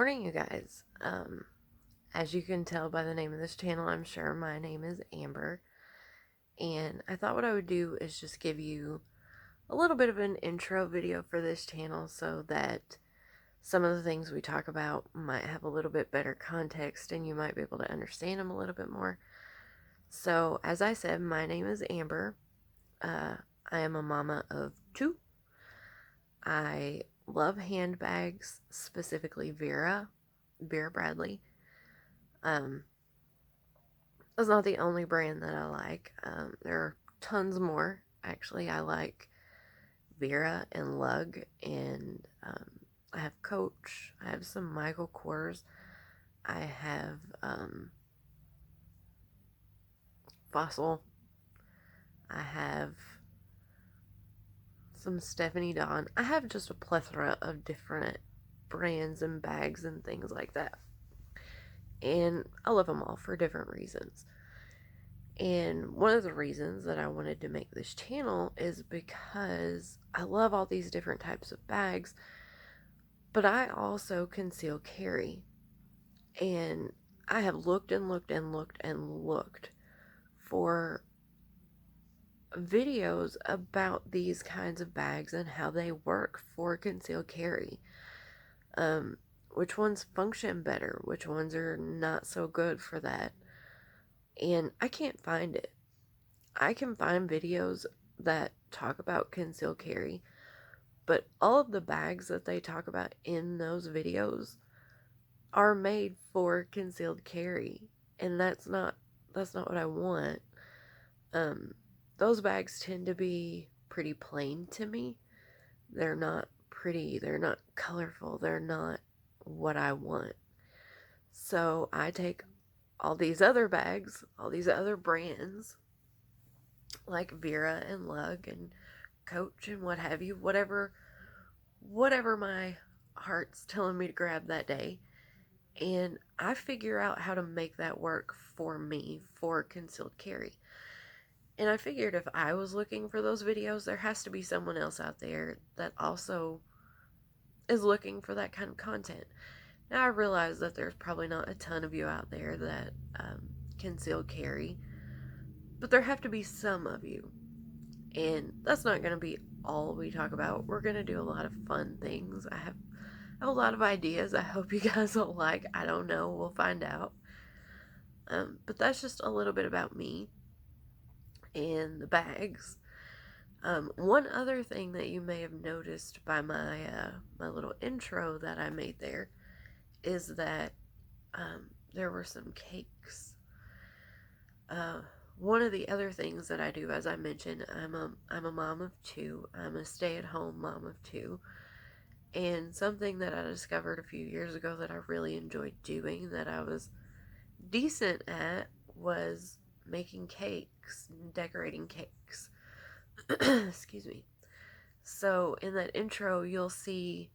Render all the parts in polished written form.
morning, you guys. As you can tell by the name of this channel, I'm sure my name is Amber. And I thought what I would do is just give you a little bit of an intro video for this channel so that some of the things we talk about might have a little bit better context and you might be able to understand them a little bit more. So, as I said, my name is Amber. I am a mama of two. I love handbags, specifically Vera Bradley. That's not the only brand that I like. There are tons more. Actually, I like Vera and Lug, and I have Coach. I have some Michael Kors. I have Fossil. I have some Stephanie Dawn. I have just a plethora of different brands and bags and things like that. And I love them all for different reasons. And one of the reasons that I wanted to make this channel is because I love all these different types of bags, but I also conceal carry. And I have looked and looked and looked and looked for videos about these kinds of bags and how they work for concealed carry. Which ones function better, which ones are not so good for that. And I can't find it. I can find videos that talk about concealed carry, but all of the bags that they talk about in those videos are made for concealed carry, and that's not what I want. Those bags tend to be pretty plain to me. They're not pretty, they're not colorful, they're not what I want. So I take all these other bags, all these other brands, like Vera and Lug and Coach and what have you, whatever my heart's telling me to grab that day, and I figure out how to make that work for me for concealed carry. And I figured if I was looking for those videos, there has to be someone else out there that also is looking for that kind of content. Now I realize that there's probably not a ton of you out there that conceal carry, but there have to be some of you. And that's not going to be all we talk about. We're going to do a lot of fun things. I have a lot of ideas I hope you guys will like. I don't know. We'll find out. But that's just a little bit about me and the bags. One other thing that you may have noticed by my little intro that I made there is that there were some cakes. One of the other things that I do, as I mentioned, I'm a mom of two. I'm a stay-at-home mom of two. And something that I discovered a few years ago that I really enjoyed doing, that I was decent at, was making cakes, decorating cakes. Excuse me. So in that intro, you'll see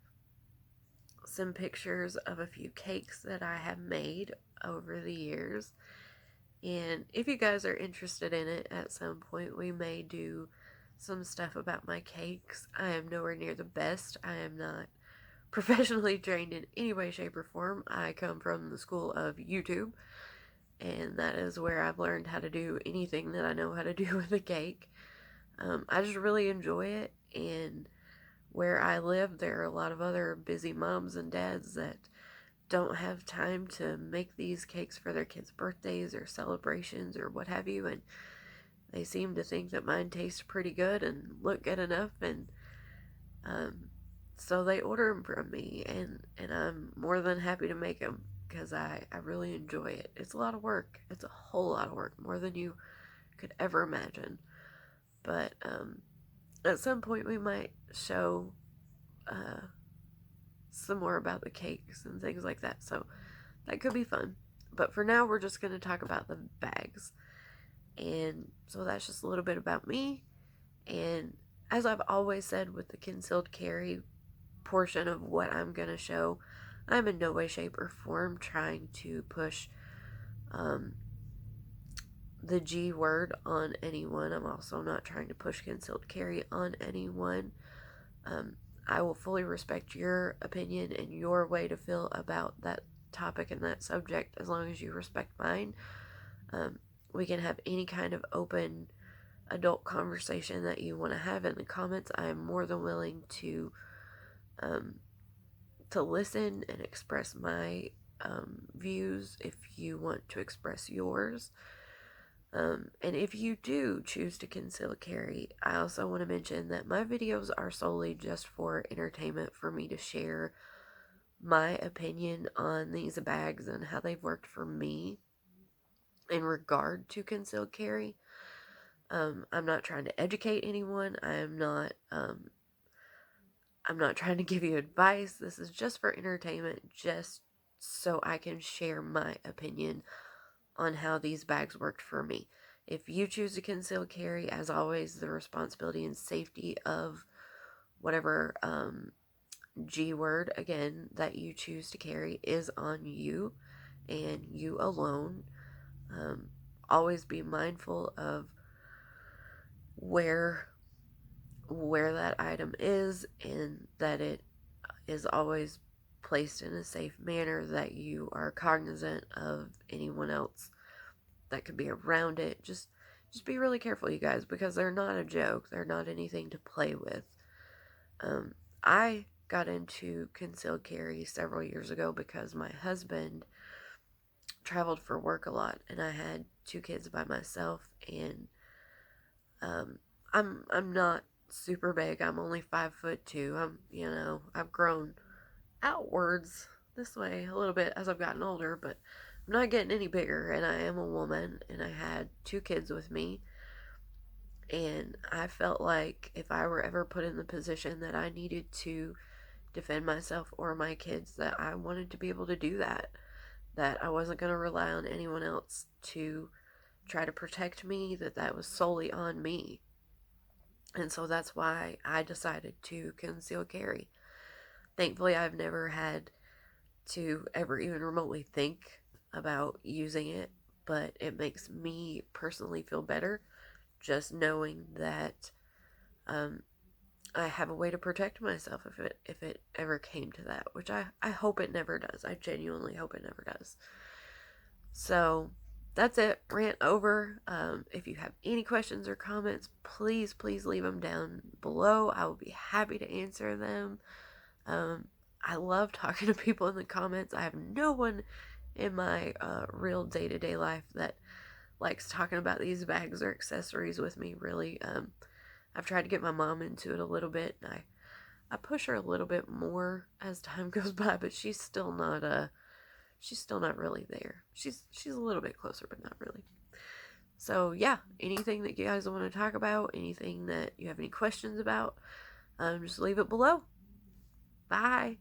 some pictures of a few cakes that I have made over the years. And if you guys are interested in it, at some point we may do some stuff about my cakes. I am nowhere near the best. I am not professionally trained in any way, shape, or form. I come from the school of YouTube, and that is where I've learned how to do anything that I know how to do with a cake. I just really enjoy it, and where I live, there are a lot of other busy moms and dads that don't have time to make these cakes for their kids' birthdays or celebrations or what have you, and they seem to think that mine taste pretty good and look good enough, and so they order them from me, and I'm more than happy to make them because I really enjoy it. It's a lot of work. It's a whole lot of work, more than you could ever imagine. But at some point we might show some more about the cakes and things like that, so that could be fun. But for now, we're just going to talk about the bags. And so that's just a little bit about me. And as I've always said with the concealed carry portion of what I'm going to show, I'm in no way, shape, or form trying to push the G word on anyone. I'm also not trying to push concealed carry on anyone. I will fully respect your opinion and your way to feel about that topic and that subject as long as you respect mine. Um, we can have any kind of open adult conversation that you want to have in the comments. I am more than willing um, to listen and express my views if you want to express yours. And if you do choose to conceal carry, I also want to mention that my videos are solely just for entertainment, for me to share my opinion on these bags and how they've worked for me in regard to concealed carry. I'm not trying to educate anyone. I'm not trying to give you advice. This is just for entertainment, just so I can share my opinion on how these bags worked for me. If you choose to conceal carry, as always, the responsibility and safety of whatever G word, again, that you choose to carry is on you and you alone. Um, Always be mindful of where that item is, and that it is always placed in a safe manner, that you are cognizant of anyone else that could be around it. Just be really careful, you guys, because they're not a joke. They're not anything to play with. I got into concealed carry several years ago because my husband traveled for work a lot, and I had two kids by myself, and um, I'm not super big. I'm only 5'2". I've grown outwards this way a little bit as I've gotten older, but I'm not getting any bigger, and I am a woman, and I had two kids with me, and I felt like if I were ever put in the position that I needed to defend myself or my kids, that I wanted to be able to do that, that I wasn't going to rely on anyone else to try to protect me, that was solely on me. And so that's why I decided to conceal carry. Thankfully, I've never had to ever even remotely think about using it, but it makes me personally feel better just knowing that um, I have a way to protect myself if it ever came to that, which I hope it never does. I genuinely hope it never does. So that's it. Rant over. If you have any questions or comments, please leave them down below. I will be happy to answer them. Um, I love talking to people in the comments. I have no one in my real day-to-day life that likes talking about these bags or accessories with me, really. I've tried to get my mom into it a little bit, and I push her a little bit more as time goes by, but she's still not really there. She's a little bit closer, but not really. So yeah, anything that you guys want to talk about, anything that you have any questions about, just leave it below. Bye.